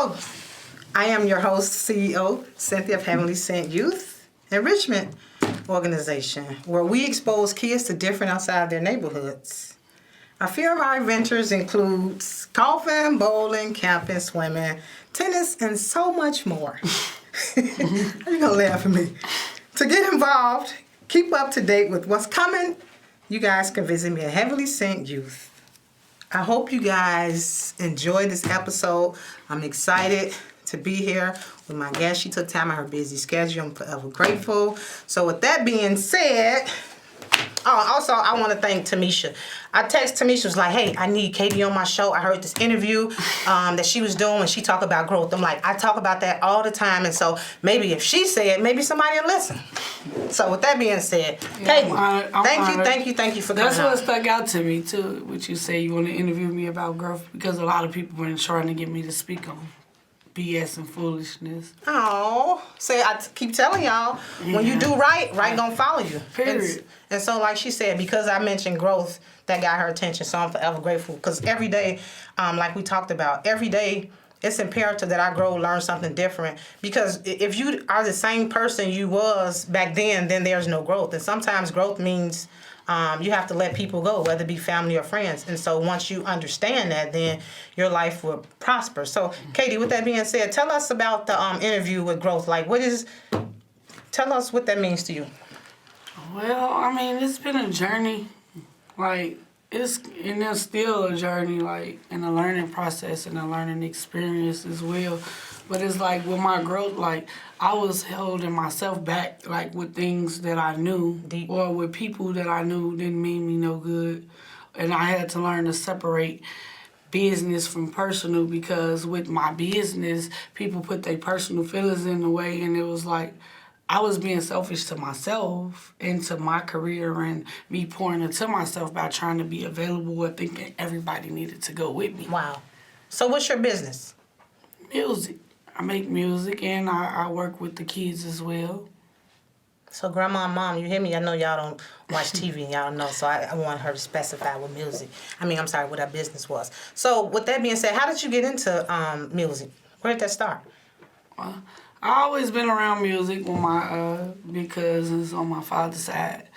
Hello, I am your host, CEO, Cynthia of Heavenly Sent Youth Enrichment Organization, where we expose kids to different outside their neighborhoods. A few of our ventures includes golfing, bowling, camping, swimming, tennis, and so much more. You're gonna laugh at me. To get involved, keep up to date with what's coming, you guys can visit me at Heavenly Sent Youth. I hope you guys enjoyed this episode. I'm excited to be here with my guest. She took time out of her busy schedule. I'm forever grateful. So with that being said, also I want to thank Tamisha. I text Tamisha, was like, hey, I need Katie on my show. I heard this interview that she was doing when she talked about growth. I'm like, I talk about that all the time, and so maybe if she said, maybe somebody will listen. So with that being said, Katie, thank you for coming. That's what stuck out to me too, what you say you want to interview me about growth, because a lot of people were trying to get me to speak on BS and foolishness. Oh, say I keep telling y'all, when you do right gonna follow you. Period. And so, like she said, because I mentioned growth, that got her attention. So I'm forever grateful. Because every day, like we talked about, every day it's imperative that I grow, learn something different. Because if you are the same person you was back then there's no growth. And sometimes growth means you have to let people go, whether it be family or friends. And so once you understand that, then your life will prosper. So, Katie, with that being said, tell us about the interview with growth. Like, tell us what that means to you. Well, I mean, it's been a journey. Like, it's still a journey, like, and a learning process and a learning experience as well. But it's like with my growth, like, I was holding myself back, like, with things that I knew or with people that I knew didn't mean me no good. And I had to learn to separate business from personal, because with my business, people put their personal feelings in the way, and it was like I was being selfish to myself and to my career and me pouring into myself by trying to be available or thinking everybody needed to go with me. Wow. So what's your business? Music. I make music, and I work with the kids as well. So Grandma and Mom, you hear me? I know y'all don't watch TV and y'all don't know, so I want her to specify what what her business was. So with that being said, how did you get into music? Where did that start? Well, I always been around music with my big cousins on my father's side.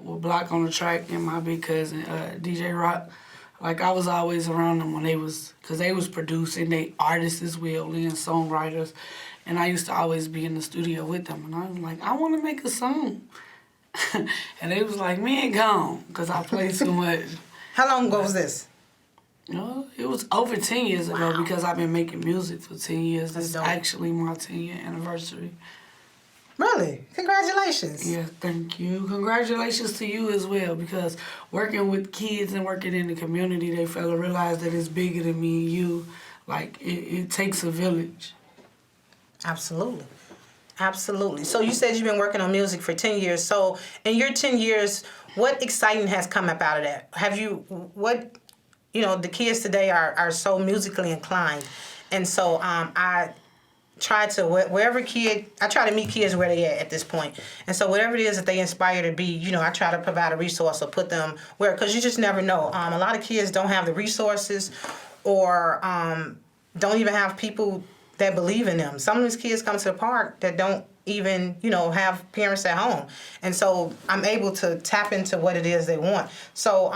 With Block on the Track and my big cousin, DJ Rock. Like, I was always around them because they was producing, they artists as well, and songwriters. And I used to always be in the studio with them. And I was like, I want to make a song. And they was like, man, gone, because I played so much. How long ago was this? It was over 10 years ago, because I've been making music for 10 years. That's This is dope. actually my 10-year anniversary. Really? Congratulations. Yeah, thank you. Congratulations to you as well, because working with kids and working in the community, they fella realize that it's bigger than me and you. Like, it takes a village. Absolutely. Absolutely. So you said you've been working on music for 10 years. So in your 10 years, what exciting has come up out of that? The kids today are so musically inclined. And so I try to meet kids where they at this point. And so whatever it is that they inspire to be, I try to provide a resource or put them where, because you just never know. A lot of kids don't have the resources or don't even have people that believe in them. Some of these kids come to the park that don't even, have parents at home. And so I'm able to tap into what it is they want. So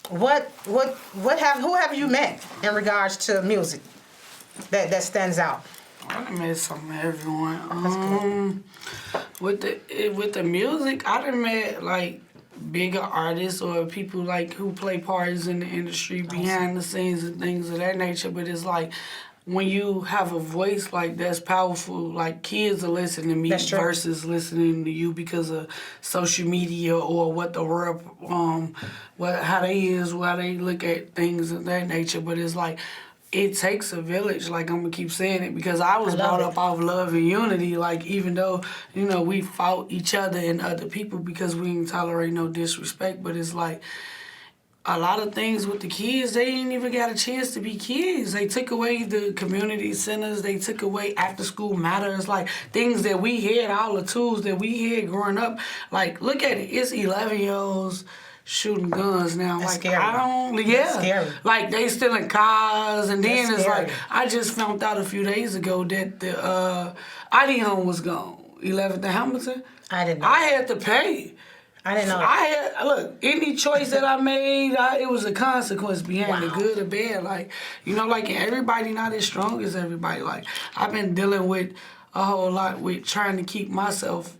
who have you met in regards to music that stands out? I done met some of everyone. With the music, I done met like bigger artists or people like who play parts in the industry behind the scenes and things of that nature. But it's like, when you have a voice like that's powerful, like, kids are listening to me versus listening to you because of social media or what the world, how they look at things of that nature. But it's like, it takes a village. Like, I'm gonna keep saying it, because I was brought up off love and unity. Like, even though, we fought each other and other people because we didn't tolerate no disrespect, but it's like, a lot of things with the kids, they ain't even got a chance to be kids. They took away the community centers. They took away after school matters, like things that we had, all the tools that we had growing up. Like, look at it. It's 11-year-olds shooting guns now. That's like scary. I don't, That's scary. like they stealing cars, and then That's it's scary. like I just found out a few days ago that the ID home was gone. 11th and Hamilton. I didn't know. I had to pay. I didn't know. Look, any choice that I made, it was a consequence behind it, good or bad. Like, you know, like everybody not as strong as everybody. Like, I've been dealing with a whole lot with trying to keep myself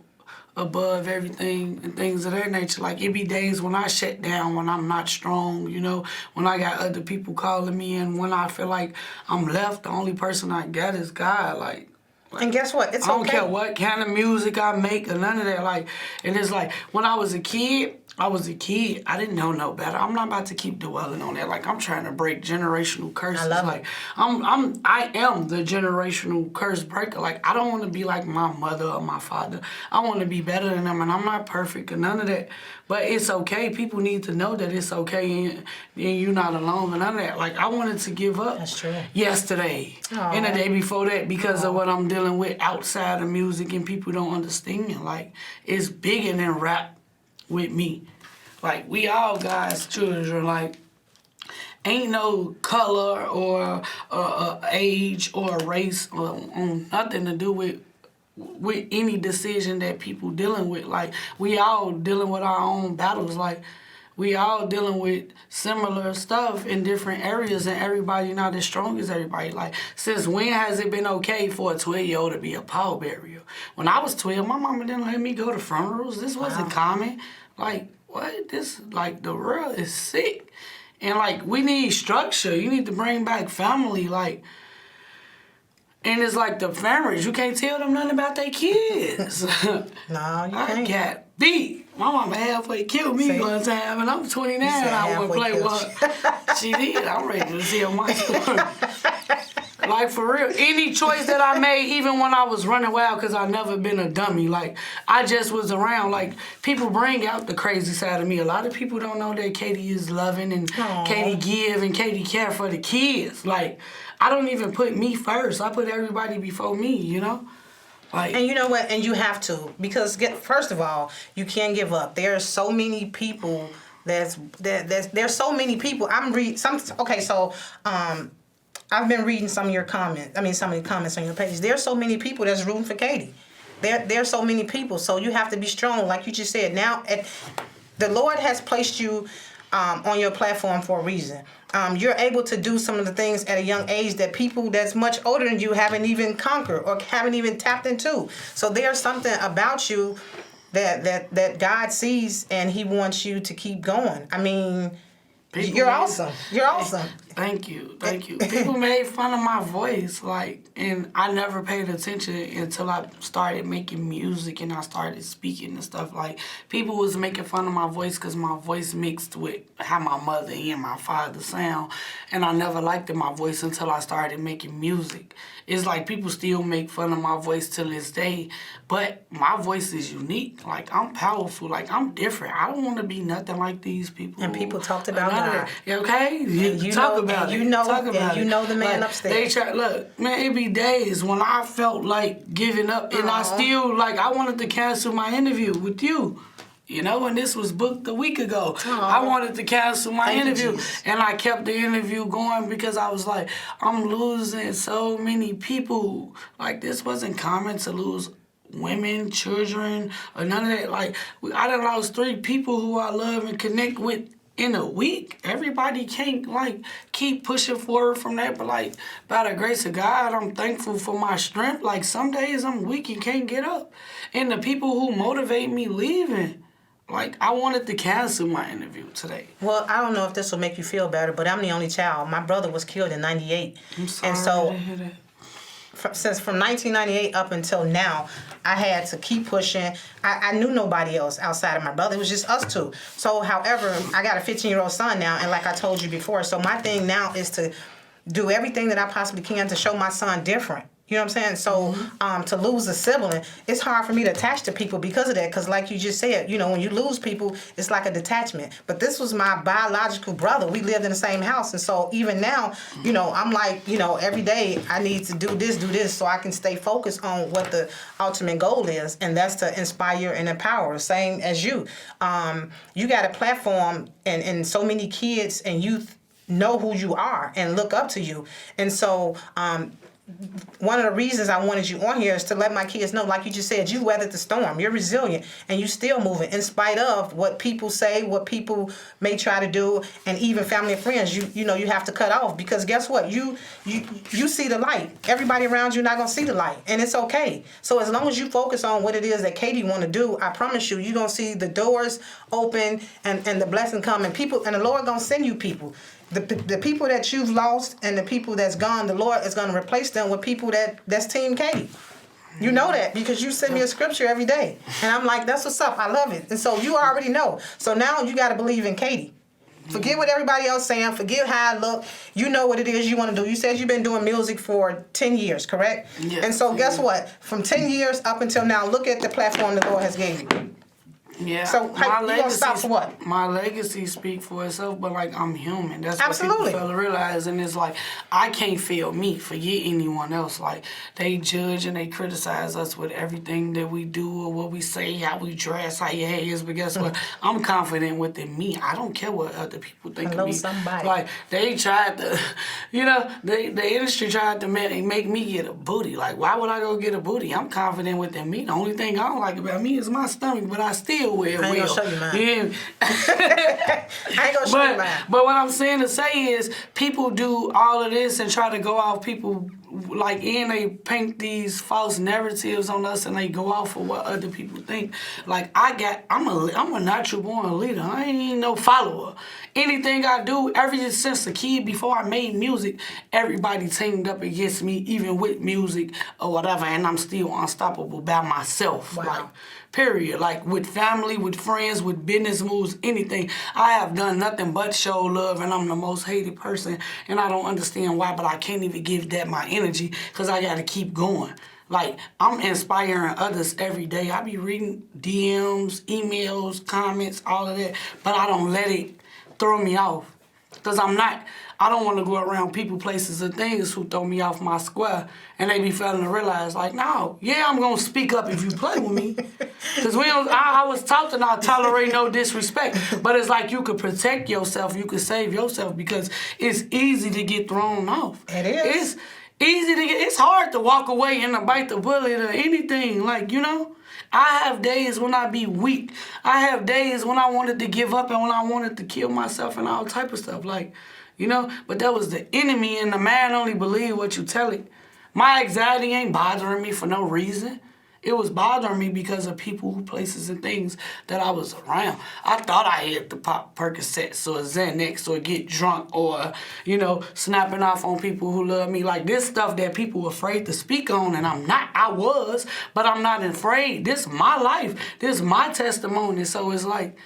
above everything and things of that nature. Like, it be days when I shut down, when I'm not strong, you know, when I got other people calling me, and when I feel like I'm left, the only person I got is God. Like, and guess what? It's I don't okay. care what kind of music I make or none of that. Like, and it's like when I was a kid. I didn't know no better. I'm not about to keep dwelling on that. Like, I'm trying to break generational curses. I love like, it. I am the generational curse breaker. Like, I don't want to be like my mother or my father. I want to be better than them, and I'm not perfect or none of that. But it's okay. People need to know that it's okay, and you're not alone and none of that. Like, I wanted to give up That's true. yesterday and the day before that because of what I'm dealing with outside of music, and people don't understand. Like, it's bigger than rap with me. Like, we all God's children. Like, ain't no color or age or race or nothing to do with any decision that people dealing with. Like, we all dealing with our own battles. Like, we all dealing with similar stuff in different areas, and everybody not as strong as everybody. Like, since when has it been okay for a 12-year-old to be a pallbearer? When I was 12, my mama didn't let me go to funerals. This wasn't common. Like, what? This, like, the world is sick. And, like, we need structure. You need to bring back family. Like, and it's like the families, you can't tell them nothing about their kids. No, you I can't. got beat. My mama halfway killed me one time, and I'm 29 and I wouldn't play with her. She did. I'm ready to tell my story. Like, for real, any choice that I made, even when I was running wild, because I've never been a dummy, like, I just was around. Like, people bring out the crazy side of me. A lot of people don't know that Katie is loving, and Katie give, and Katie care for the kids. Like, I don't even put me first. I put everybody before me, you know? Like, and you know what? And you have to, because first of all, you can't give up. There are so many people. There's so many people. I've been reading some of your comments. I mean, some of the comments on your page. There's so many people that's rooting for Katie. There's so many people. So you have to be strong, like you just said. Now, the Lord has placed you on your platform for a reason. You're able to do some of the things at a young age that people that's much older than you haven't even conquered or haven't even tapped into. So there's something about you that God sees, and He wants you to keep going. I mean, you're awesome. You're awesome. Thank you. People made fun of my voice, like, and I never paid attention until I started making music and I started speaking and stuff. Like, people was making fun of my voice because my voice mixed with how my mother and my father sound, and I never liked my voice until I started making music. It's like people still make fun of my voice till this day, but my voice is unique. Like, I'm powerful. Like, I'm different. I don't want to be nothing like these people. And people talked about God. Okay? You talk know, about and it. you know, Talk about and you it. know the man like, upstairs. Look, man, it be days when I felt like giving up, and I still, like, I wanted to cancel my interview with you. You know, and this was booked a week ago. I wanted to cancel my interview, and I kept the interview going because I was like, I'm losing so many people. Like, this wasn't common to lose women, children, or none of that. Like, I done lost 3 people who I love and connect with in a week. Everybody can't, like, keep pushing forward from that, but, like, by the grace of God, I'm thankful for my strength. Like, some days I'm weak and can't get up. And the people who motivate me leaving. Like, I wanted to cancel my interview today. Well, I don't know if this will make you feel better, but I'm the only child. My brother was killed in 98. I'm sorry and so, to hear that. Since from 1998 up until now, I had to keep pushing. I knew nobody else outside of my brother. It was just us two. So, however, I got a 15-year-old son now, and like I told you before, so my thing now is to do everything that I possibly can to show my son different. You know what I'm saying? So to lose a sibling, it's hard for me to attach to people because of that. Because like you just said, you know, when you lose people, it's like a detachment. But this was my biological brother. We lived in the same house. And so even now, you know, I'm like, you know, every day I need to do this so I can stay focused on what the ultimate goal is. And that's to inspire and empower, same as you. You got a platform and so many kids and youth know who you are and look up to you. And so one of the reasons I wanted you on here is to let my kids know, like you just said, you weathered the storm. You're resilient and you still moving in spite of what people say, what people may try to do, and even family and friends. You know you have to cut off because guess what? You see the light. Everybody around you not gonna see the light, and it's okay. So as long as you focus on what it is that Katie want to do, I promise you're gonna see the doors open and the blessing come, and people and the Lord gonna send you people. The people that you've lost and the people that's gone, the Lord is going to replace them with people that's Team Katie. You know that because you send me a scripture every day. And I'm like, that's what's up. I love it. And so you already know. So now you got to believe in Katie. Forget what everybody else saying. Forget how I look. You know what it is you want to do. You said you've been doing music for 10 years, correct? Yes. And so guess what? From 10 years up until now, look at the platform the Lord has gave you. Yeah. So how, you gonna stop for what? My legacy speak for itself, but like I'm human. That's Absolutely. what people fail to realize. And it's like I can't fail me, forget anyone else. Like they judge and they criticize us with everything that we do or what we say, how we dress, how your hair is. But guess what? I'm confident within me. I don't care what other people think of me. Somebody. Like they tried to, you know, the industry tried to make me get a booty. Like why would I go get a booty? I'm confident within me. The only thing I don't like about me is my stomach, but I still wear I ain't well. gonna show you mine. Yeah. I ain't gonna show you mine. But what I'm saying to say is people do all of this and try to go off people like and they paint these false narratives on us and they go off of what other people think. Like I'm a natural born leader. I ain't no follower. Anything I do, ever since a kid before I made music, everybody teamed up against me, even with music or whatever, and I'm still unstoppable by myself. Wow. Like, period. Like with family, with friends, with business moves, anything. I have done nothing but show love, and I'm the most hated person, and I don't understand why, but I can't even give that my energy because I got to keep going. Like, I'm inspiring others every day. I be reading DMs, emails, comments, all of that, but I don't let it throw me off because I don't want to go around people, places, and things who throw me off my square, and they be failing to realize, like, no, yeah, I'm going to speak up if you play with me. Because I was taught to not tolerate no disrespect. But it's like you could protect yourself, you could save yourself, because it's easy to get thrown off. It is. It's hard to walk away and to bite the bullet or anything, like, you know? I have days when I be weak. I have days when I wanted to give up and when I wanted to kill myself and all type of stuff, like, you know, but that was the enemy, and the man only believe what you tell it. My anxiety ain't bothering me for no reason. It was bothering me because of people, places, and things that I was around. I thought I had to pop Percocets or Xanax or get drunk or, you know, snapping off on people who love me. Like this stuff that people are afraid to speak on, and I'm not. I was, but I'm not afraid. This is my life. This is my testimony. So it's like,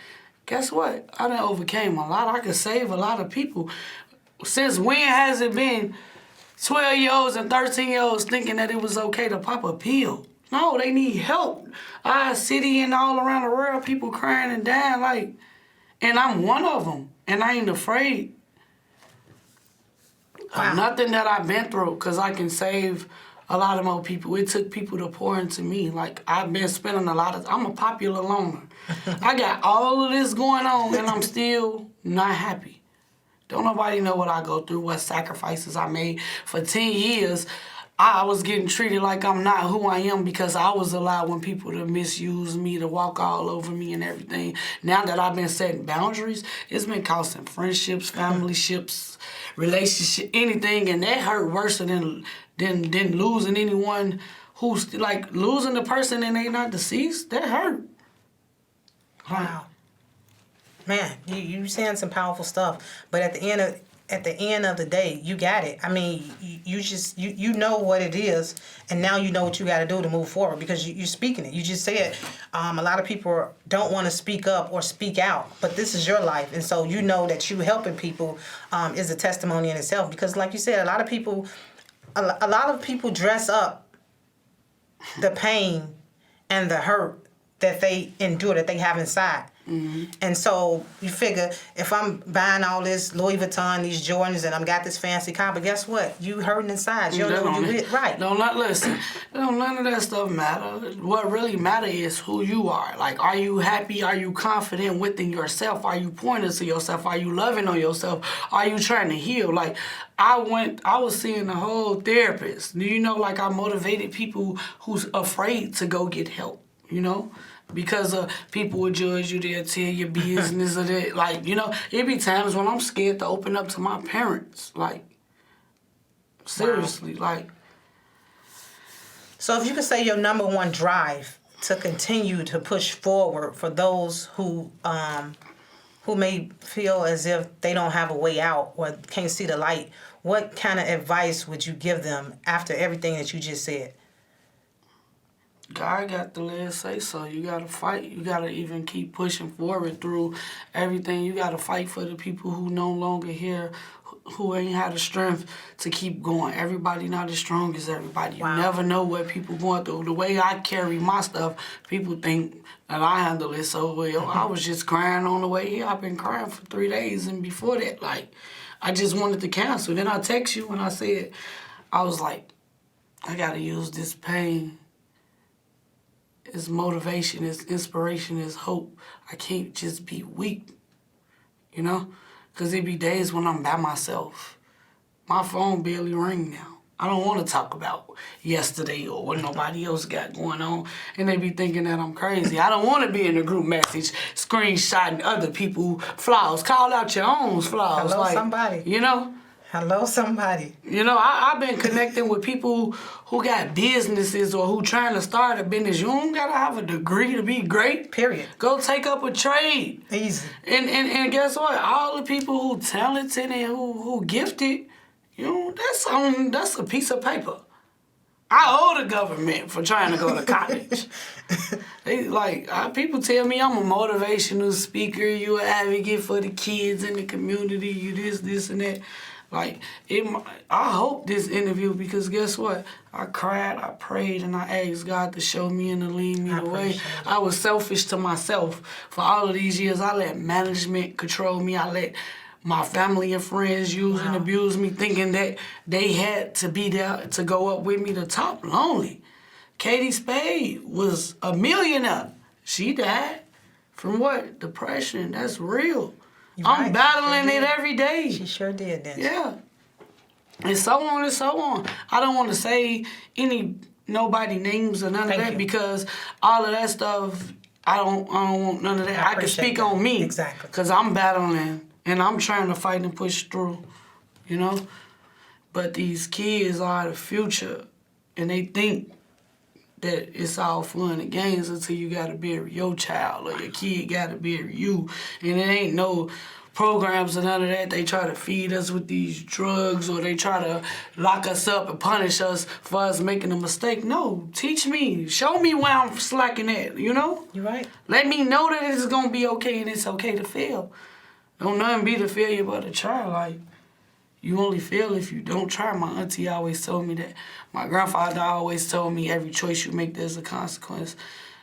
guess what? I done overcame a lot. I could save a lot of people. Since when has it been 12-year-olds and 13-year-olds thinking that it was okay to pop a pill? No, they need help. Our city and all around the world, people crying and dying, like, and I'm one of them, and I ain't afraid of nothing that I've been through, because I can save a lot of more people. It took people to pour into me. Like, I've been spending I'm a popular loner. I got all of this going on, and I'm still not happy. Don't nobody know what I go through, what sacrifices I made. For 10 years, I was getting treated like I'm not who I am because I was allowing people to misuse me, to walk all over me and everything. Now that I've been setting boundaries, it's been costing friendships, family ships, relationship, anything, and that hurt worse than losing anyone who's, like, losing the person and they not deceased. That hurt. Wow. Man, you saying some powerful stuff, but at the end of the day, you got it. I mean, you know what it is, and now you know what you got to do to move forward because you're speaking it. You just said a lot of people don't want to speak up or speak out, but this is your life, and so you know that you helping people is a testimony in itself because, like you said, a lot of people a lot of people dress up the pain and the hurt that they endure, that they have inside. Mm-hmm. And so you figure, if I'm buying all this Louis Vuitton, these Jordans, and I'm got this fancy car, but guess what? You hurting inside. You don't know what you hit. Right. Listen. None of that stuff matter. What really matter is who you are. Like, are you happy? Are you confident within yourself? Are you pointing to yourself? Are you loving on yourself? Are you trying to heal? Like, I was seeing a whole therapist. You know, like, I motivated people who's afraid to go get help, you know? Because people will judge you, they'll tell your business or that. Like, you know, it be times when I'm scared to open up to my parents. Like, seriously, like. So if you could say your number one drive to continue to push forward for those who may feel as if they don't have a way out or can't see the light, what kind of advice would you give them after everything that you just said? God got the last say so. You gotta fight. You gotta even keep pushing forward through everything. You gotta fight for the people who no longer here, who ain't had the strength to keep going. Everybody not as strong as everybody. You never know what people going through. The way I carry my stuff, people think that I handle it so well. I was just crying on the way here. I've been crying for 3 days, and before that, like, I just wanted to cancel. Then I text you and I said, I was like, I gotta use this pain. It's motivation, it's inspiration, it's hope. I can't just be weak, you know? Because it be days when I'm by myself. My phone barely ring now. I don't want to talk about yesterday or what nobody else got going on. And they be thinking that I'm crazy. I don't want to be in a group message screenshotting other people's flaws. Call out your own flaws. Hello, like, somebody. You know? Hello, somebody. You know, I've been connecting with people who got businesses or who trying to start a business. You don't got to have a degree to be great. Period. Go take up a trade. Easy. And guess what? All the people who talented and who gifted, you know, that's a piece of paper. I owe the government for trying to go to college. People tell me I'm a motivational speaker, you an advocate for the kids in the community, you this, and that. Like, I hope this interview, because guess what? I cried, I prayed, and I asked God to show me and to lead me the way. I was selfish to myself. For all of these years, I let management control me. I let my family and friends use and abuse me, thinking that they had to be there to go up with me to top. Lonely. Katie Spade was a millionaire. She died from what? Depression. That's real. I'm battling it every day. She sure did, didn't she? Yeah. And so on and so on. I don't want to say nobody names or none of that because all of that stuff, I don't want none of that. I can speak on me. Exactly. Because I'm battling and I'm trying to fight and push through, you know? But these kids are the future and they think that it's all fun and games until you gotta bury your child or your kid gotta bury you. And it ain't no programs or none of that. They try to feed us with these drugs or they try to lock us up and punish us for us making a mistake. No, teach me. Show me where I'm slacking at, you know? You're right. Let me know that it's gonna be okay and it's okay to fail. Don't nothing be the failure but a try. Like, you only fail if you don't try. My auntie always told me that. My grandfather always told me every choice you make, there's a consequence.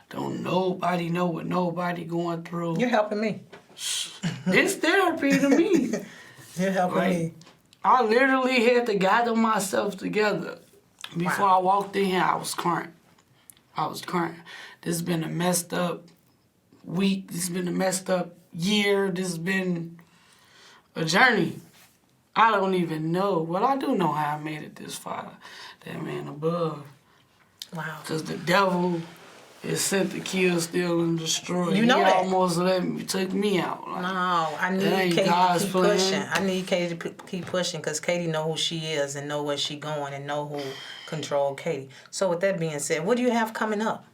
Don't nobody know what nobody going through. You're helping me. It's therapy to me. You're helping me. I literally had to gather myself together. Before I walked in here, I was crying. This has been a messed up week. This has been a messed up year. This has been a journey. I don't even know. Well, I do know how I made it this far. That man above. Wow. Because the devil is sent to kill, steal, and destroy. You know he that. almost took me out. Like, no, I need Katie to keep pushing. I need Katie to keep pushing because Katie know who she is and know where she going and know who control Katie. So with that being said, what do you have coming up?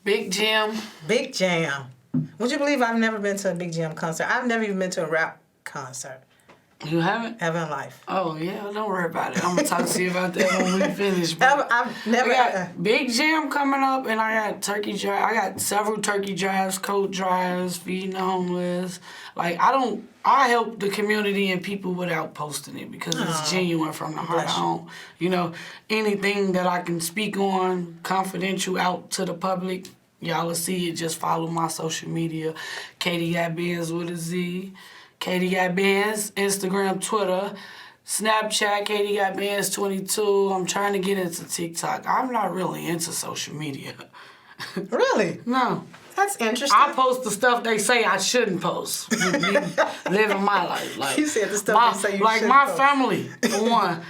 Big Jam. Big Jam. Would you believe I've never been to a Big Jam concert? I've never even been to a rap concert. You haven't? Ever in life. Oh, yeah, don't worry about it. I'm going to talk to you about that when we finish. But I've never... I got Big Jam coming up, and I got turkey drive. I got several turkey drives, coat drives, feeding the homeless. Like, I help the community and people without posting it because it's genuine from the heart. I don't, anything that I can speak on, confidential out to the public, y'all will see it. Just follow my social media, Katie got Bandz with a Z. Katie got Bandz, Instagram, Twitter, Snapchat, Katie got Bandz 22. I'm trying to get into TikTok. I'm not really into social media. Really? No. That's interesting. I post the stuff they say I shouldn't post. Living my life. Like, you said the stuff they say you like shouldn't my post. family, for one.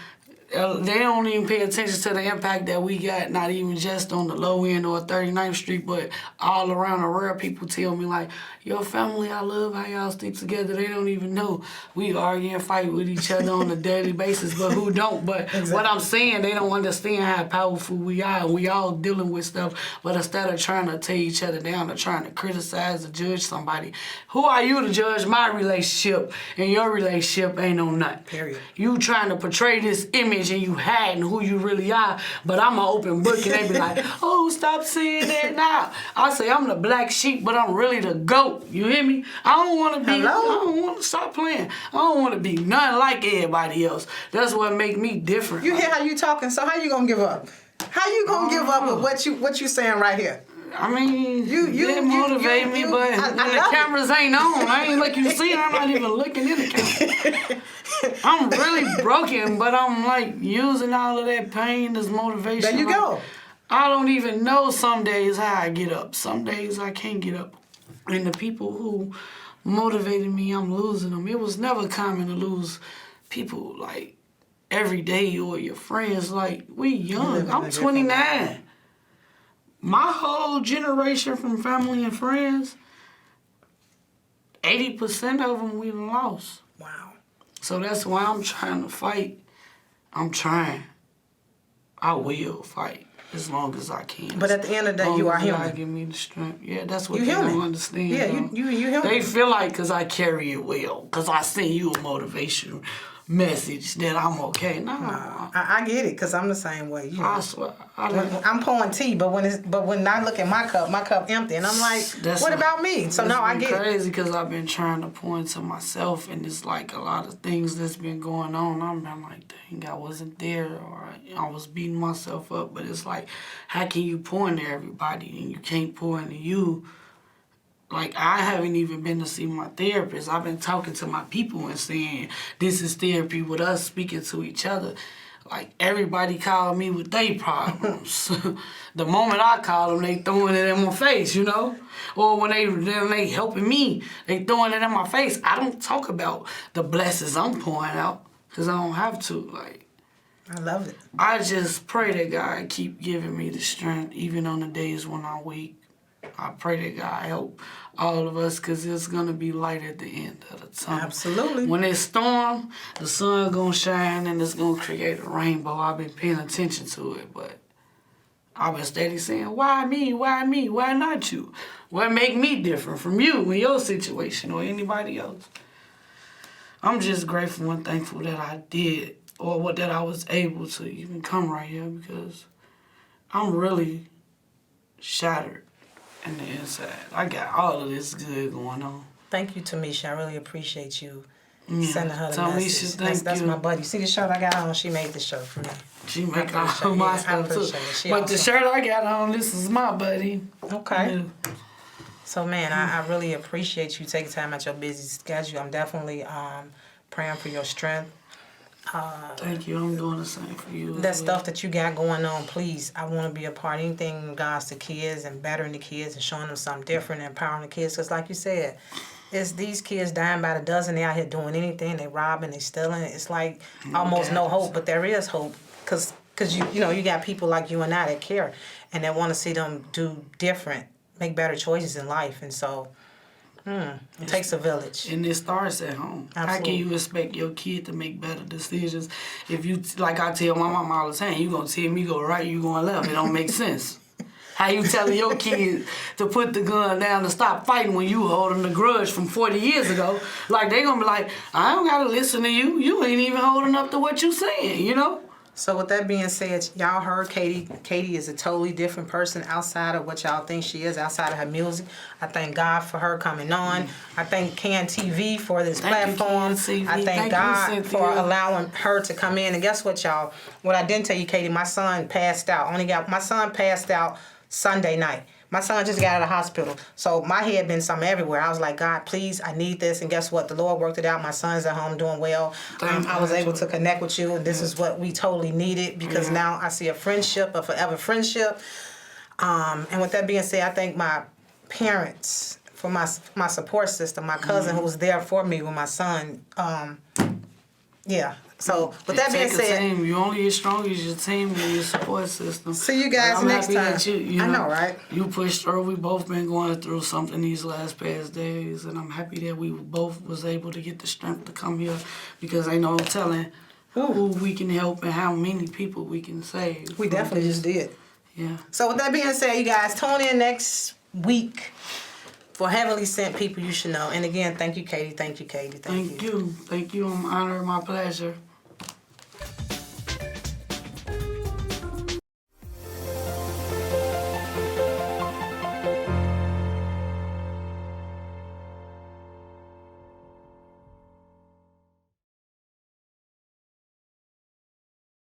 They don't even pay attention to the impact that we got, not even just on the low end or 39th Street, but all around the world. People tell me, like, your family, I love how y'all stick together. They don't even know. We argue and fight with each other on a daily basis, but who don't? But exactly. What I'm saying, they don't understand how powerful we are. We all dealing with stuff, but instead of trying to tear each other down or trying to criticize or judge somebody, who are you to judge my relationship and your relationship ain't no nothing? Period. You trying to portray this image and you hiding who you really are, but I'm an open book and they be like, oh, stop saying that now. I say I'm the black sheep, but I'm really the goat. You hear me? I don't want to be, Hello? I don't want to stop playing. I don't want to be nothing like everybody else. That's what make me different. You hear how you talking, so how you gonna give up? How you gonna give up with what you saying right here? I mean, you motivate me, but when the cameras ain't on, I ain't like you see, I'm not even looking in the camera. I'm really broken, but I'm like using all of that pain as motivation. There you go. I don't even know some days how I get up. Some days I can't get up. And the people who motivated me, I'm losing them. It was never common to lose people like every day or your friends. Like, we young. I'm 29. My whole generation from family and friends, 80% of them we done lost. Wow. So that's why I'm trying to fight. I'm trying. I will fight as long as I can. But at the end of the day, you are human. God give me the strength. Yeah, that's what You they human. don't understand. Yeah, though. you human. They feel like because I carry it well, because I send you a motivational message that I'm okay. No, I get it, because I'm the same way. You know. I swear. I'm pouring tea, but when I look at my cup empty, and I'm like, what about me? So now I get it. Crazy because I've been trying to point to myself, and it's like a lot of things that's been going on. I'm like, dang, I wasn't there, or I was beating myself up. But it's like, how can you pour into everybody and you can't pour into you? Like, I haven't even been to see my therapist. I've been talking to my people and saying, this is therapy with us speaking to each other. Like, everybody called me with their problems. The moment I call them, they throwing it in my face, you know? Or when they helping me, they throwing it in my face. I don't talk about the blessings I'm pouring out, because I don't have to. Like, I love it. I just pray that God keep giving me the strength, even on the days when I'm weak. I pray that God help all of us, because it's going to be light at the end of the tunnel. Absolutely. When it's storm, the sun going to shine and it's going to create a rainbow. I've been paying attention to it, but I've been steady saying, why me? Why me? Why not you? What make me different from you in your situation or anybody else? I'm just grateful and thankful that I did, or that I was able to even come right here, because I'm really shattered in the inside. I got all of this good going on. Thank you, Tamisha. I really appreciate you Yeah. sending her the Tamisha, message. That's you. my buddy. See the shirt I got on? She made the shirt for me. She make all appreciate my it. I stuff too. appreciate it. She But the awesome. shirt I got on, this is my buddy. Okay. Yeah. So, man, I really appreciate you taking time out your busy schedule. I'm definitely praying for your strength. Thank you. I'm doing the same for you. That stuff that you got going on, please, I want to be a part of anything in regards to kids and bettering the kids and showing them something different and empowering the kids. Because like you said, it's these kids dying by the dozen. They out here doing anything. They robbing, they stealing. It's like almost no hope, but there is hope. Because you know, you got people like you and I that care and that want to see them do different, make better choices in life. And so it takes a village. And it starts at home. Absolutely. How can you expect your kid to make better decisions if you, like I tell my mom all the time, you gonna tell me go right, you going left. It don't make sense. How you telling your kids to put the gun down and stop fighting when you holding the grudge from 40 years ago? Like, they gonna be like, I don't gotta listen to you. You ain't even holding up to what you saying, you know? So with that being said, y'all heard Katie. Katie is a totally different person outside of what y'all think she is, outside of her music. I thank God for her coming on. I thank Can TV for this platform. I thank God for allowing her to come in. And guess what, y'all? What I didn't tell you, Katie, my son passed out. My son passed out Sunday night. My son just got out of the hospital. So my head been something everywhere. I was like, God, please, I need this. And guess what? The Lord worked it out. My son's at home doing well. I was able to connect with you. And this is what we totally needed, because now I see a friendship, a forever friendship. And with that being said, I thank my parents for my support system, my cousin who was there for me with my son. Yeah. So with that being said, team. You only as strong as your team and your support system. See you guys next time. I know, right? You pushed through. We both been going through something these past days, and I'm happy that we both was able to get the strength to come here, because ain't no telling who we can help and how many people we can save. We definitely just did. Yeah. So with that being said, you guys tune in next week for Heavenly Sent People You Should Know. And again, thank you, Katie. Thank you, Katie. Thank you. Thank you. I'm honored. My pleasure.